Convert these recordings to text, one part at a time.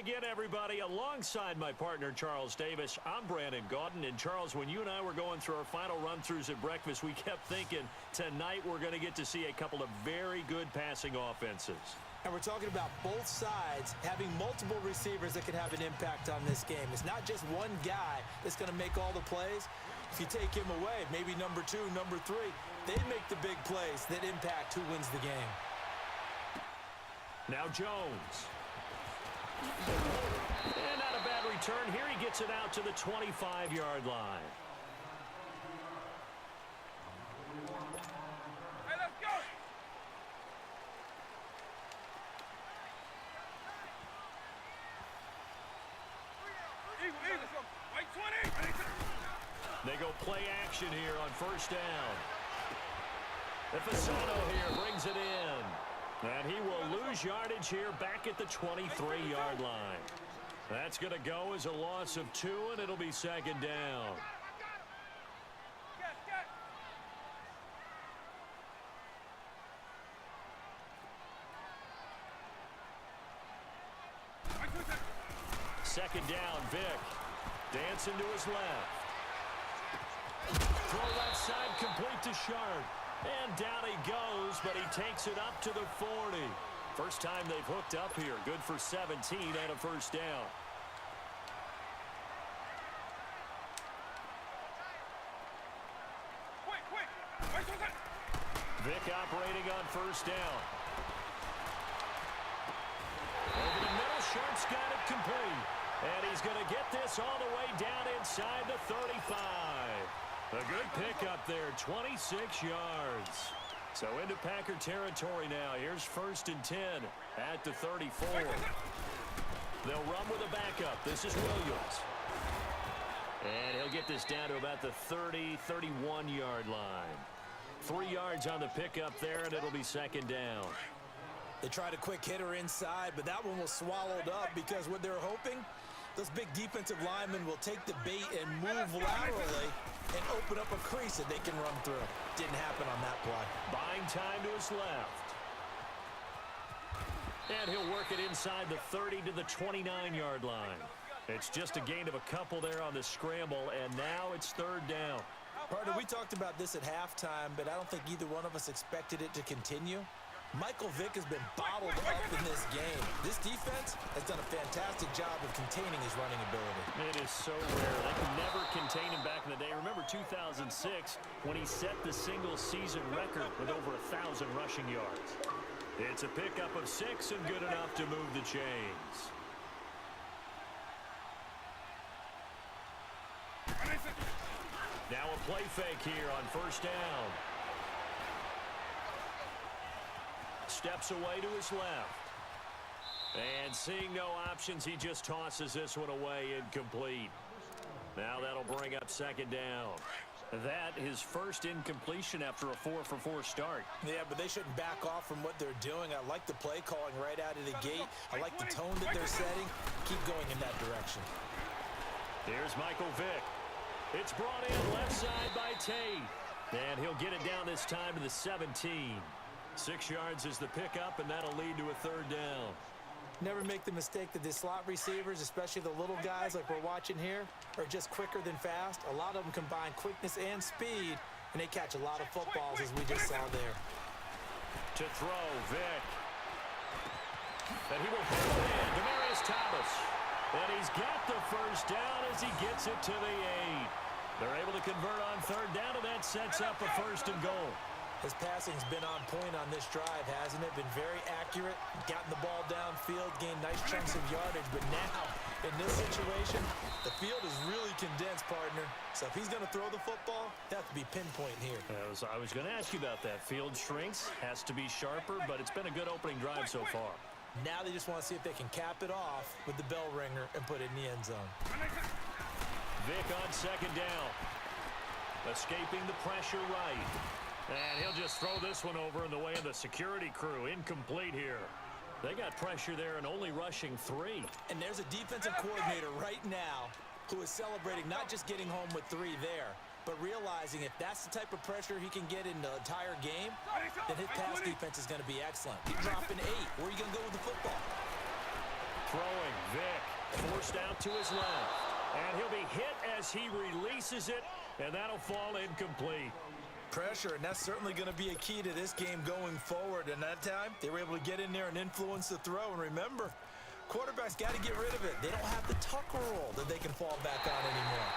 again, everybody. Alongside my partner, Charles Davis, I'm Brandon Gaudin. And, Charles, when you and I were going through our final run-throughs at breakfast, we kept thinking tonight we're going to get to see a couple of very good passing offenses. And we're talking about both sides having multiple receivers that can have an impact on this game. It's not just one guy that's going to make all the plays. If you take him away, maybe number 2, number 3, they make the big plays that impact who wins the game. Now Jones. And not a bad return. Here he gets it out to the 25-yard line. Hey, let's go! Eagle, White 20! They go play action here on first down. Fasano here brings it in. And he will lose yardage here back at the 23-yard line. That's going to go as a loss of 2, and it'll be second down. Second down, Vick. Dancing to his left. Throw left side, complete to Sharp. And down he goes, but he takes it up to the 40. First time they've hooked up here. Good for 17 and a first down. Vick operating on first down. Over the middle, Sharp's got it complete. And he's going to get this all the way down inside the 35. A good pickup there, 26 yards. So into Packer territory now. Here's first and 10 at the 34. They'll run with a backup. This is Williams. And he'll get this down to about the 30, 31-yard line. 3 yards on the pickup there, and it'll be second down. They tried a quick hitter inside, but that one was swallowed up because what they're hoping, those big defensive linemen will take the bait and move laterally and open up a crease that they can run through. Didn't happen on that play. Buying time to his left. And he'll work it inside the 30 to the 29-yard line. It's just a gain of a couple there on the scramble, and now it's third down. Partner, we talked about this at halftime, but I don't think either one of us expected it to continue. Michael Vick has been bottled up in this game. This defense has done a fantastic job of containing his running ability. It is so rare. They could never contain him back in the day. Remember 2006 when he set the single-season record with over 1,000 rushing yards. It's a pickup of 6 and good enough to move the chains. Now a play fake here on first down. Steps away to his left. And seeing no options, he just tosses this one away, incomplete. Now that'll bring up second down. That his first incompletion after a 4-for-4 start. Yeah, but they shouldn't back off from what they're doing. I like the play calling right out of the gate. I like the tone that they're setting. Keep going in that direction. Here's Michael Vick. It's brought in left side by Tate. And he'll get it down this time to the 17. 6 yards is the pickup, and that'll lead to a third down. Never make the mistake that the slot receivers, especially the little guys like we're watching here, are just quicker than fast. A lot of them combine quickness and speed, and they catch a lot of footballs, as we just saw there. To throw, Vick. And he will pull it in. Demaryius Thomas. And he's got the first down as he gets it to the 8. They're able to convert on third down, and that sets up a first and goal. His passing's been on point on this drive, hasn't it? Been very accurate, gotten the ball downfield, gained nice chunks of yardage. But now, in this situation, the field is really condensed, partner. So if he's going to throw the football, that has to be pinpoint here. I was going to ask you about that. Field shrinks, has to be sharper, but it's been a good opening drive so far. Now they just want to see if they can cap it off with the bell ringer and put it in the end zone. Vick on second down. Escaping the pressure right. And he'll just throw this one over in the way of the security crew. Incomplete here. They got pressure there and only rushing 3. And there's a defensive coordinator right now who is celebrating not just getting home with 3 there, but realizing if that's the type of pressure he can get in the entire game, then his pass defense is going to be excellent. He's dropping 8. Where are you going to go with the football? throwing. Vick forced out to his left. And he'll be hit as he releases it, and that'll fall incomplete. Pressure, and that's certainly going to be a key to this game going forward. And that time, they were able to get in there and influence the throw. And remember, quarterbacks got to get rid of it. They don't have the tucker roll that they can fall back on anymore.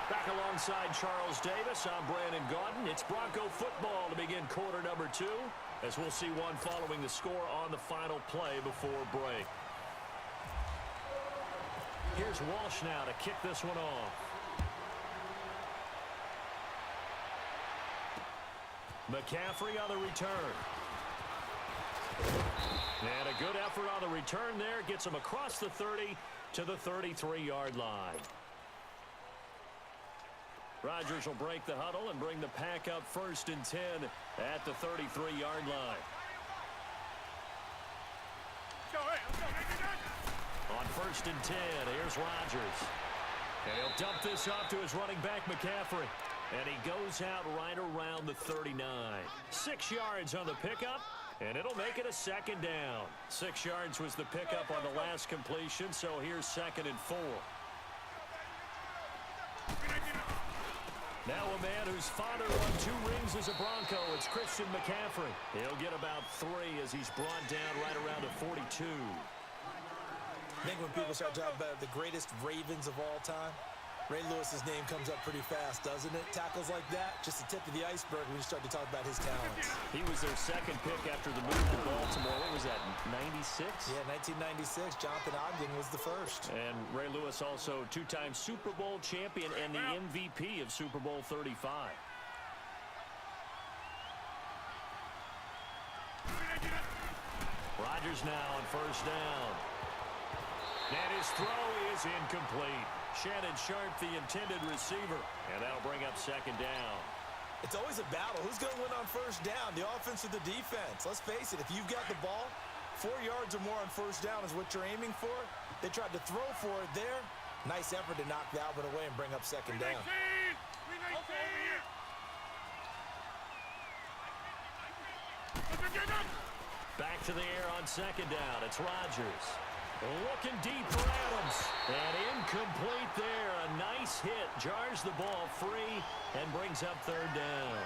Back alongside Charles Davis, I'm Brandon Gaudin. It's Bronco football to begin quarter number 2, as we'll see one following the score on the final play before break. Here's Walsh now to kick this one off. McCaffrey on the return. And a good effort on the return there. Gets him across the 30 to the 33-yard line. Rodgers will break the huddle and bring the pack up 1st and 10 at the 33-yard line. On 1st and 10, here's Rodgers. And he'll dump this off to his running back, McCaffrey. And he goes out right around the 39. 6 yards on the pickup, and it'll make it a 2nd down. 6 yards was the pickup on the last completion, so here's 2nd and 4. Now a man whose father won 2 rings as a Bronco, it's Christian McCaffrey. He'll get about 3 as he's brought down right around the 42. I think when people start talking about the greatest Ravens of all time, Ray Lewis's name comes up pretty fast, doesn't it? Tackles like that, just the tip of the iceberg when you start to talk about his talents. He was their 2nd pick after the move to Baltimore. What was that, 96? Yeah, 1996. Jonathan Ogden was the first. And Ray Lewis also 2-time Super Bowl champion and the MVP of Super Bowl 35. Rodgers now on 1st down. And his throw is incomplete. Shannon Sharp, the intended receiver. And that'll bring up 2nd down. It's always a battle. Who's going to win on 1st down, the offense or the defense? Let's face it, if you've got the ball, 4 yards or more on 1st down is what you're aiming for. They tried to throw for it there. Nice effort to knock Albert away and bring up 2nd down. Back to the air on 2nd down. It's Rodgers. Looking deep for Adams. And incomplete there. A nice hit. Jars the ball free and brings up 3rd down.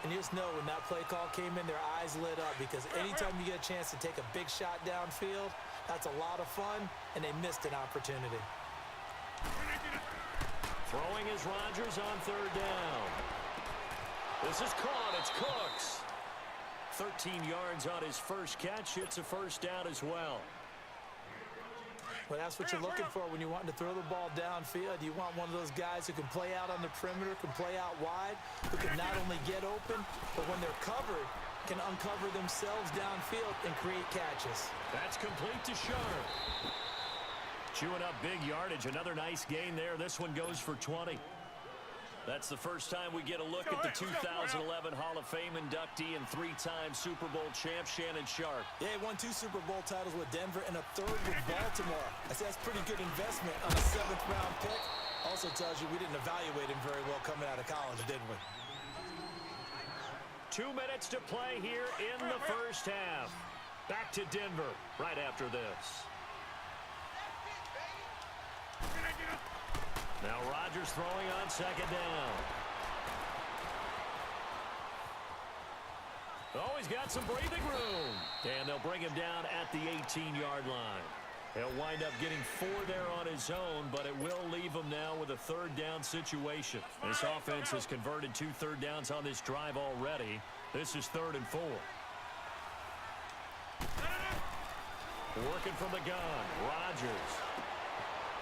And you just know when that play call came in, their eyes lit up, because anytime you get a chance to take a big shot downfield, that's a lot of fun, and they missed an opportunity. Throwing is Rodgers on 3rd down. This is caught. It's Cooks. 13 yards on his first catch. It's a 1st down as well. Well, that's what you're looking for when you're wanting to throw the ball downfield. You want one of those guys who can play out on the perimeter, can play out wide, who can not only get open, but when they're covered, can uncover themselves downfield and create catches. That's complete to Sharp. Chewing up big yardage. Another nice gain there. This one goes for 20. That's the first time we get a look at the 2011 Hall of Fame inductee and 3-time Super Bowl champ, Shannon Sharp. Yeah, he won 2 Super Bowl titles with Denver and a 3rd with Baltimore. I say that's pretty good investment on a 7th-round pick. Also tells you we didn't evaluate him very well coming out of college, didn't we? 2 minutes to play here in the first half. Back to Denver right after this. Now Rodgers throwing on 2nd down. Oh, he's got some breathing room. And they'll bring him down at the 18-yard line. He'll wind up getting 4 there on his own, but it will leave him now with a 3rd down situation. This offense has converted 2 third downs on this drive already. This is 3rd and 4. Working from the gun, Rodgers.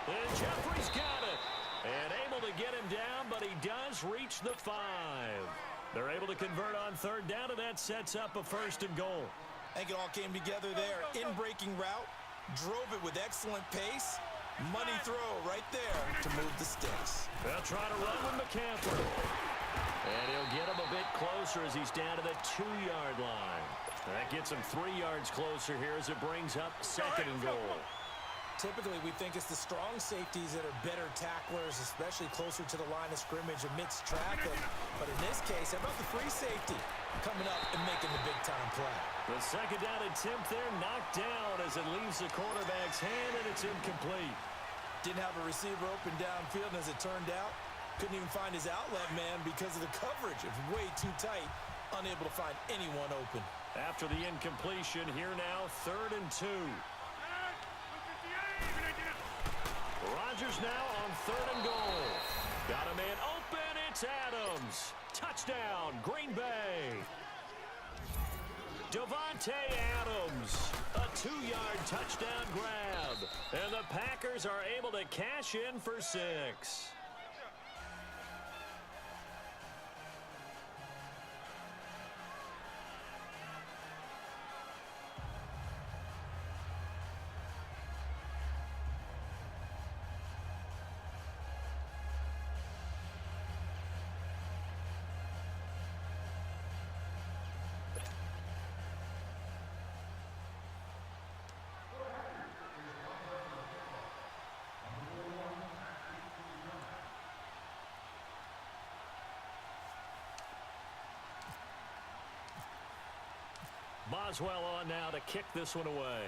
And Jeffrey's got it. And able to get him down, but he does reach the 5. They're able to convert on 3rd down, and that sets up a 1st and goal. I think it all came together there. In-breaking route, drove it with excellent pace. Money throw right there to move the sticks. They'll try to run with McCaffrey. And he'll get him a bit closer as he's down to the 2-yard line. That gets him 3 yards closer here as it brings up 2nd and goal. Typically, we think it's the strong safeties that are better tacklers, especially closer to the line of scrimmage amidst traffic. But in this case, how about the free safety coming up and making the big-time play? The second down attempt there knocked down as it leaves the quarterback's hand, and it's incomplete. Didn't have a receiver open downfield, and as it turned out, couldn't even find his outlet man because of the coverage. It was way too tight, unable to find anyone open. After the incompletion, here now, 3rd and 2. Rodgers now on 3rd and goal. Got a man open, it's Adams. Touchdown, Green Bay. Devontae Adams, a 2-yard touchdown grab. And the Packers are able to cash in for 6. Boswell on now to kick this one away.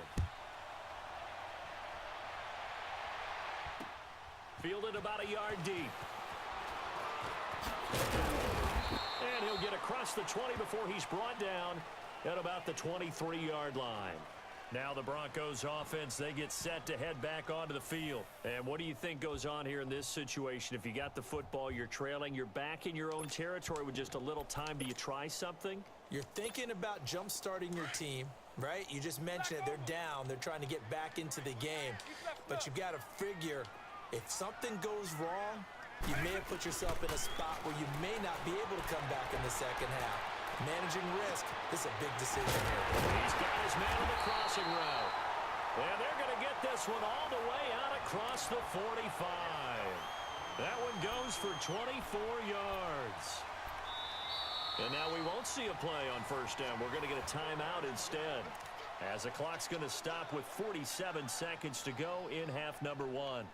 Fielded about a yard deep. And he'll get across the 20 before he's brought down at about the 23-yard line. Now the Broncos offense, they get set to head back onto the field. And what do you think goes on here in this situation? If you got the football, you're trailing, you're back in your own territory with just a little time. Do you try something? You're thinking about jump-starting your team, right? You just mentioned it. They're down. They're trying to get back into the game. But you've got to figure if something goes wrong, you may have put yourself in a spot where you may not be able to come back in the second half. Managing risk is a big decision here. He's got his man on the crossing route. And they're going to get this one all the way out across the 45. That one goes for 24 yards. And now we won't see a play on 1st down. We're going to get a timeout instead, as the clock's going to stop with 47 seconds to go in half number 1.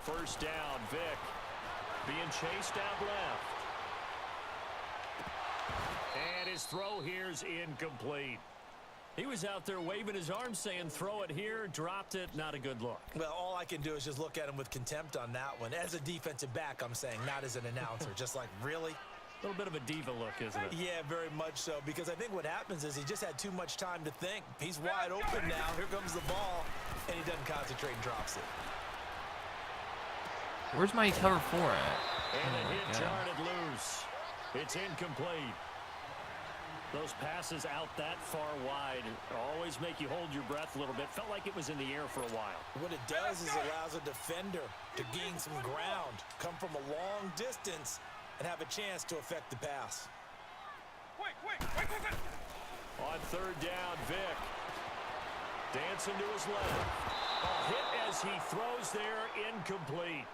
First down, Vic being chased out left. And his throw here's incomplete. He was out there waving his arms saying throw it here, dropped it, not a good look. Well, all I can do is just look at him with contempt on that one. As a defensive back, I'm saying, not as an announcer. Just like, really? A little bit of a diva look, isn't it? Yeah, very much so, because I think what happens is he just had too much time to think. He's wide open now. Here comes the ball, and he doesn't concentrate and drops it. Where's my cover 4 at? And the hit jarred loose. It's incomplete. Those passes out that far wide always make you hold your breath a little bit. Felt like it was in the air for a while. What it does is allows a defender to gain some ground, come from a long distance, and have a chance to affect the pass. On 3rd down, Vic. Dancing to his left. A hit as he throws there, incomplete.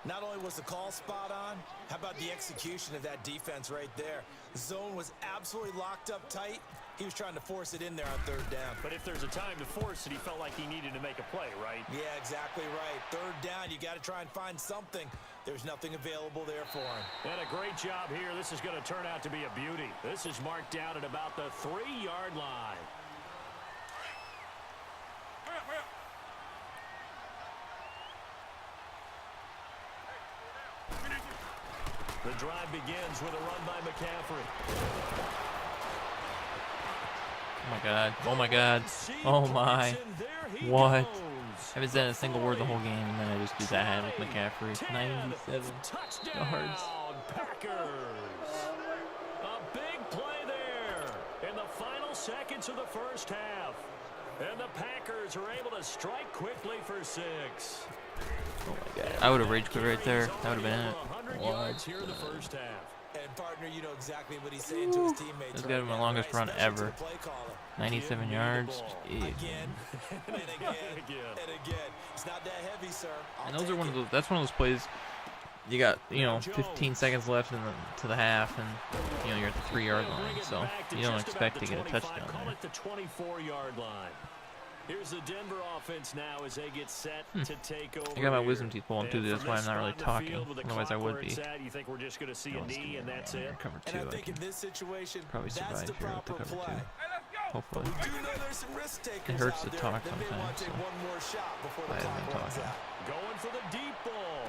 Not only was the call spot on, how about the execution of that defense right there? The zone was absolutely locked up tight. He was trying to force it in there on 3rd down. But if there's a time to force it, he felt like he needed to make a play, right? Yeah, exactly right. 3rd down, you got to try and find something. There's nothing available there for him. And a great job here. This is going to turn out to be a beauty. This is marked down at about the 3-yard line. The drive begins with a run by McCaffrey. Oh my god. Oh my god. Oh my. What? I haven't said a single word the whole game, and then I just do that with McCaffrey. 97 yards. Packers. A big play there in the final seconds of the first half. And the Packers are able to strike quickly for 6. Oh my god. I would have rage quit right there. That would have been it. Yards here in the first half. And partner, you know exactly what he's saying to his teammates. This got him the longest run ever. 97 yards. Again and again and again. It's not that heavy, sir. And those are one of those. That's one of those plays. You got 15 seconds left to the half, and you're at the 3-yard line, so you don't expect to get a touchdown there. At the 24-yard line. Here's the Denver offense now as they get set to take over. I got my wisdom teeth pulling too. That's why I'm not really talking. Otherwise, I would be. You think we're just going to see a knee and that's it? Cover 2. And I think in this situation, probably survive that's the here with the proper cover play. 2. Hopefully. We do know there's some risk takers It hurts to out there talk that may sometimes. want to take one more shot before the I clock haven't been runs talking. out. Going for the deep ball.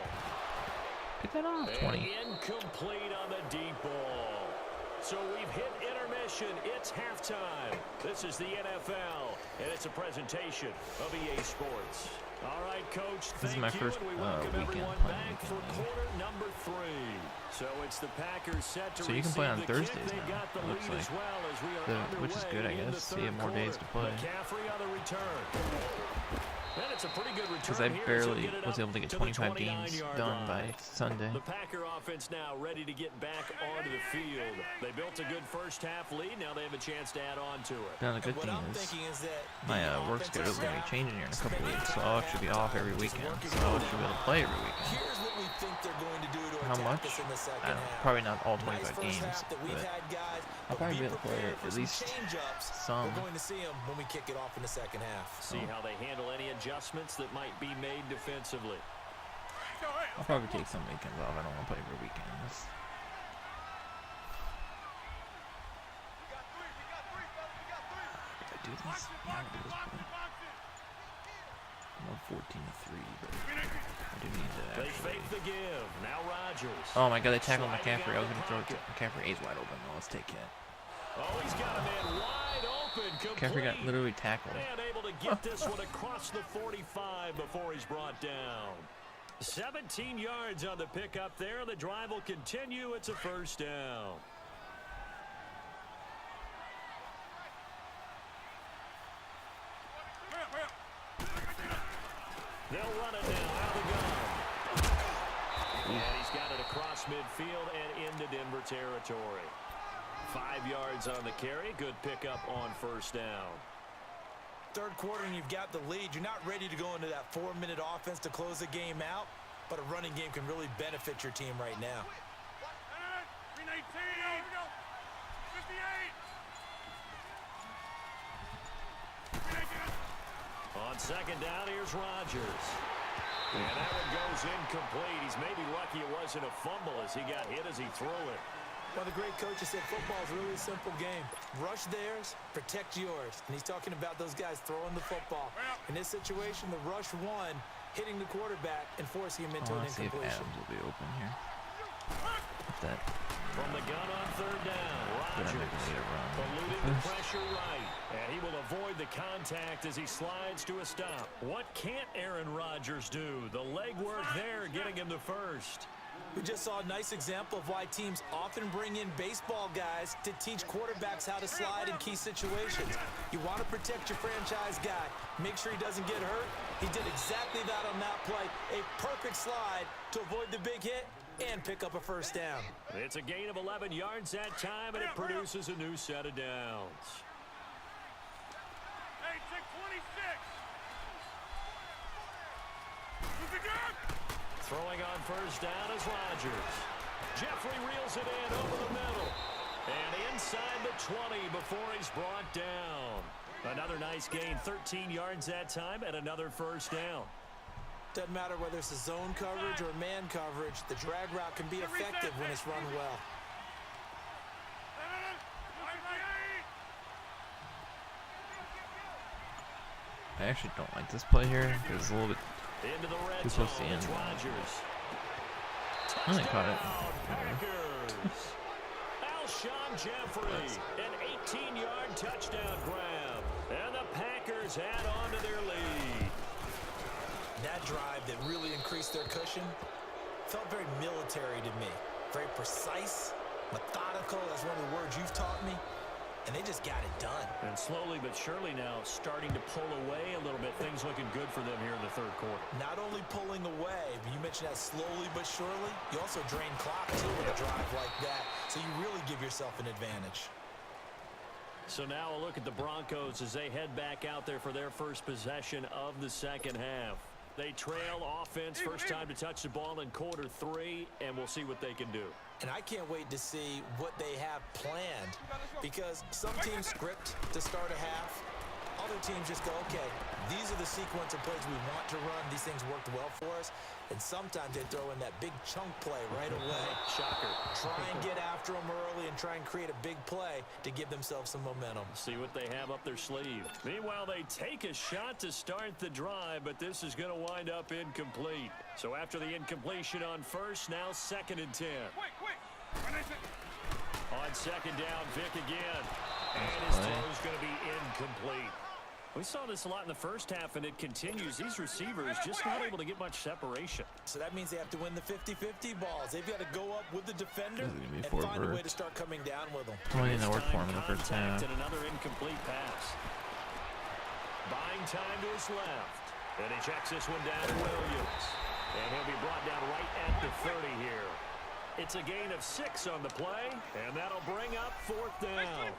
Get that off. 20. Incomplete on the deep ball. So we've hit intermission. It's halftime. This is the NFL, and it's a presentation of EA Sports. All right, Coach, This is my first weekend playing for quarter number 3. So it's the Packers set to So you can play on receive the Thursdays kick. They now, got the it looks lead like. as well as we are Which is good, I underway in guess. the So you have more third days to quarter. play. McCaffrey on the return. And it's a pretty good return Because I here as barely he'll get it was up able to get the 25 games 29-yard done line. by Sunday. The Packer offense now ready to get back onto the field. They built a good first half lead. Now they have a chance to add on to it. Now the good What thing I'm is thinking is that my the work offensive schedule is going to be staff changing here in a couple spent weeks, so time I'll actually be off every just weekend. working So I'll on actually be able to play every weekend. Here's what we think they're going to do to How attack much? us in the second I don't know. half. Probably not all Nice 25 first games, half that we've but had, guys, I'll but probably be be able to play prepared for at some least change-ups. some. We're going to see them when we kick it off in the second half. See how they handle any adjustments that might be made defensively. I'll probably take some weekends off. I don't want to play every weekend. If I do this, yeah, I'll do this play. I'm on 14-3, but I do need to They actually. fake the give. Now Rodgers. Oh my God! They tackled McCaffrey. I was going to throw it to McCaffrey. A's wide open. No, let's take it. Oh, he's got a man wide open. McCaffrey got literally tackled. And able to get this one across the 45 before he's brought down. 17 yards on the pickup there. The drive will continue. It's a first down. They'll run it now out of the gun. And he's got it across midfield and into Denver territory. 5 yards on the carry. Good pickup on first down. Third quarter and you've got the lead. You're not ready to go into that 4-minute offense to close the game out, but a running game can really benefit your team right now. 319. 58. On second down, here's Rodgers. And that one goes incomplete. He's maybe lucky it wasn't a fumble as he got hit as he threw it. Well, the great coach has said football is really a simple game. Rush theirs, protect yours. And he's talking about those guys throwing the football. In this situation, the rush won, hitting the quarterback and forcing him into an Let's see if incompletion. Adams will be open here. That. From the gun on third down, But I'm Rodgers not going to need a run. eluding the pressure right. And he will avoid the contact as he slides to a stop. What can't Aaron Rodgers do? The legwork there getting him to first. We just saw a nice example of why teams often bring in baseball guys to teach quarterbacks how to slide in key situations. You want to protect your franchise guy. Make sure he doesn't get hurt. He did exactly that on that play. A perfect slide to avoid the big hit and pick up a first down. It's a gain of 11 yards that time, and it produces a new set of downs. Hey, check 26. Who's it good? Throwing on first down is Rodgers. Jeffrey reels it in over the middle. And inside the 20 before he's brought down. Another nice gain, 13 yards that time, and another first down. Doesn't matter whether it's a zone coverage or man coverage, the drag route can be effective when it's run well. I actually don't like this play here because it's a little bit Into the red too close to the zone, end. it's Rodgers. I only caught it. Packers. Alshon Jeffrey, an 18-yard touchdown grab. And the Packers add on to their lead. That drive that really increased their cushion felt very military to me. Very precise, methodical, that's one of the words you've taught me. and they just got it done. And slowly but surely now starting to pull away a little bit. Things looking good for them here in the third quarter. Not only pulling away, but you mentioned that slowly but surely, you also drain clock too with a drive like that, so you really give yourself an advantage. So now a look at the Broncos as they head back out there for their first possession of the second half. They trail offense, first time to touch the ball in quarter 3, and we'll see what they can do. And I can't wait to see what they have planned, because some teams script to start a half. Other teams just go, okay, these are the sequence of plays we want to run. These things worked well for us. And sometimes they throw in that big chunk play right away. Shocker. Try and get after them early and try and create a big play to give themselves some momentum. See what they have up their sleeve. Meanwhile, they take a shot to start the drive, but this is going to wind up incomplete. So after the incompletion on first, now 2nd and 10. On second down, Vic again. And his throw is going to be incomplete. We saw this a lot in the first half, and it continues. These receivers just not able to get much separation. So that means they have to win the 50-50 balls. They've got to go up with the defender and find a way to start coming down with them. Only that worked for him in the first half. And another incomplete pass. Buying time to his left. And he checks this one down to Williams. And he'll be brought down right at the 30 here. It's a gain of 6 on the play, and that'll bring up 4th down.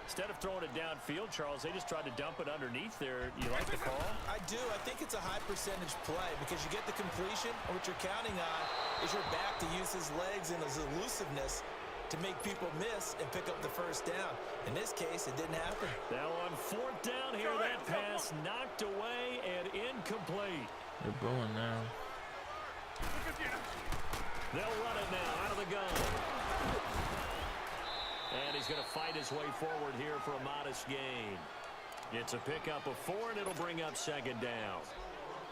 Instead of throwing it downfield, Charles, they just tried to dump it underneath there. You like the call? I do. I think it's a high percentage play because you get the completion, and what you're counting on is your back to use his legs and his elusiveness to make people miss and pick up the first down. In this case, it didn't happen. Now on 4th down here, that pass knocked away and incomplete. They're booing now. They'll run it now out of the gun. And he's going to fight his way forward here for a modest gain. It's a pickup of 4, and it'll bring up 2nd down.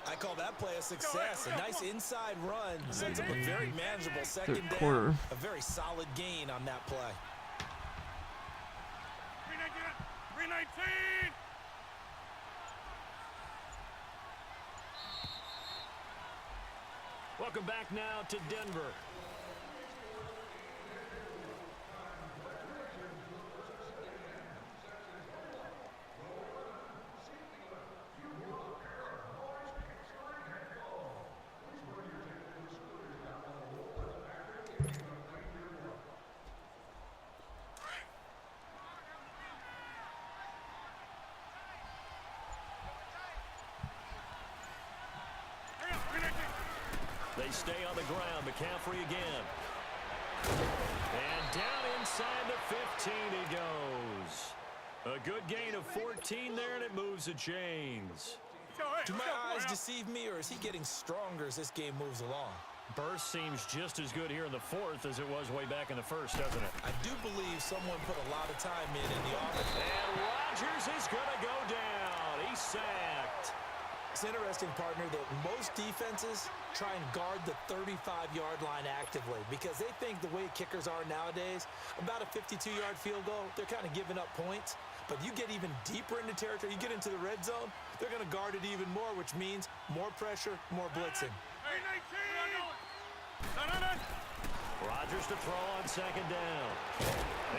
I call that play a success. A nice inside run sets up a very manageable 2nd down. Quarter. A very solid gain on that play. 319! Welcome back now to Denver. They stay on the ground. McCaffrey again. And down inside the 15 he goes. A good gain of 14 there, and it moves the chains. Do my eyes deceive me, or is he getting stronger as this game moves along? Burst seems just as good here in the 4th as it was way back in the 1st, doesn't it? I do believe someone put a lot of time in the offense. And Rodgers is going to go down. He's sacked. It's interesting, partner, that most defenses try and guard the 35-yard line actively because they think the way kickers are nowadays, about a 52-yard field goal, they're kind of giving up points. But you get even deeper into territory, you get into the red zone, they're going to guard it even more, which means more pressure, more blitzing. Rodgers to throw on 2nd down.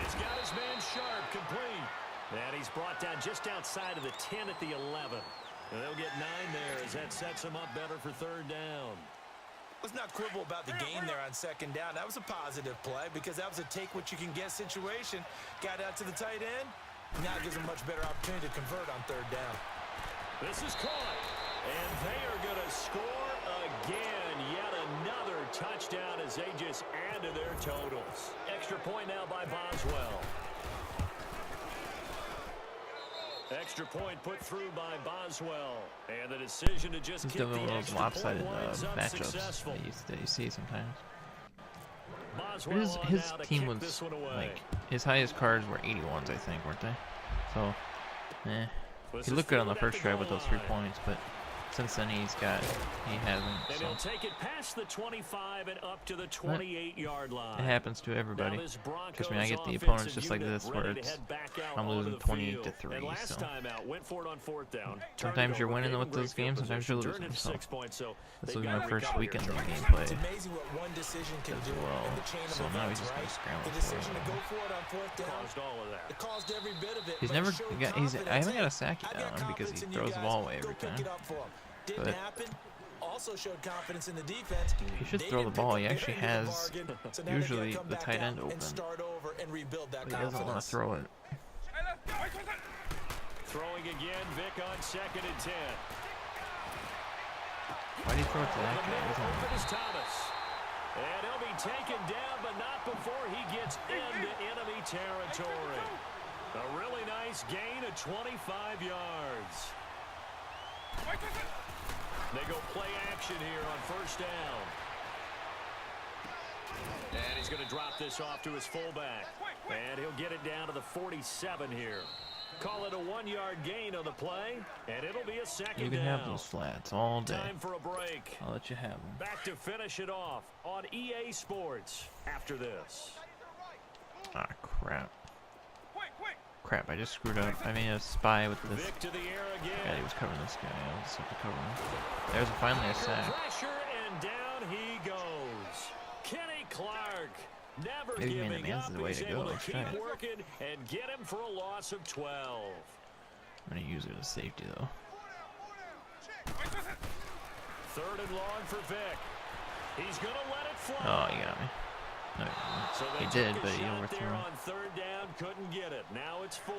He's got his man Sharp complete. And he's brought down just outside of the 10 at the 11. And they'll get 9 there as that sets them up better for 3rd down. Let's not quibble about the gain there on 2nd down. That was a positive play because that was a take-what-you-can-get situation. Got out to the tight end. Now it gives them a much better opportunity to convert on 3rd down. This is caught. And they are going to score again. Yet another touchdown as they just add to their totals. Extra point now by Boswell. Extra point put through by Boswell. And the decision to just kick the extra lopsided point winds matchups unsuccessful. that you see sometimes. Boswell His on now to team kick was this one away. like his highest cards were 81s, I think, weren't they? So, This he is looked good on the forward at first drive with goal those 3 line. points, but since then he hasn't. And So. he'll take it past the 25 and up to the 28-yard line. It happens to everybody. Now this Trust me, I get the Broncos opponents just like offensive this, where unit it's ready to head back out I'm onto losing the 20 field. to 3. And last So time out, went for it on fourth down. sometimes you're winning with those games, sometimes you're Turned losing. it So 6 points, so this they will be gotta my first recover weekend here, of Charlie. gameplay It's amazing what one decision can as do well. in the chain of So now events, he's just right? gonna scramble The for decision to it. go for it on fourth down Caused all of that. it caused every bit of it. He's but never it showed got. I haven't got a sack I've yet got on him because he confidence in you throws the guys. ball away Go every pick time. it up for him. Didn't But happen. Also showed confidence in the defense. he should They throw the didn't ball. pick He up actually their end of the has bargain, so now they usually gotta come the back tight out end open, and start over and rebuild that but he doesn't want to confidence. throw it. Throwing again, Vic on 2nd and 10. Why do you throw it to that The guy? middle He doesn't- open is Thomas. And he'll be taken down, but not before he gets into enemy territory. A really nice gain of 25 yards. They go play action here on first down. And he's going to drop this off to his fullback. And he'll get it down to the 47 here. Call it a 1-yard gain on the play, and it'll be a second You can down. have those flats all day. Time for a break. I'll let you have them. Back to finish it off on EA Sports after this. Ah, crap. Crap, I just screwed up. I made a spy with this. Vic to the air Yeah, again. he was covering this guy. I'll just have to cover him. There's finally a sack. Pressure, and down he goes. Kenny Clark never Maybe man giving to man's up. the way He's to able go. to keep Shit. working and get him for a loss of 12. I'm gonna use it as safety though. 3rd and long for Vic. He's going to let it fly. Oh, you got me. No, you didn't. So they He did, took a but he shot overthrew there him. on 3rd down, couldn't get it. Now it's 4.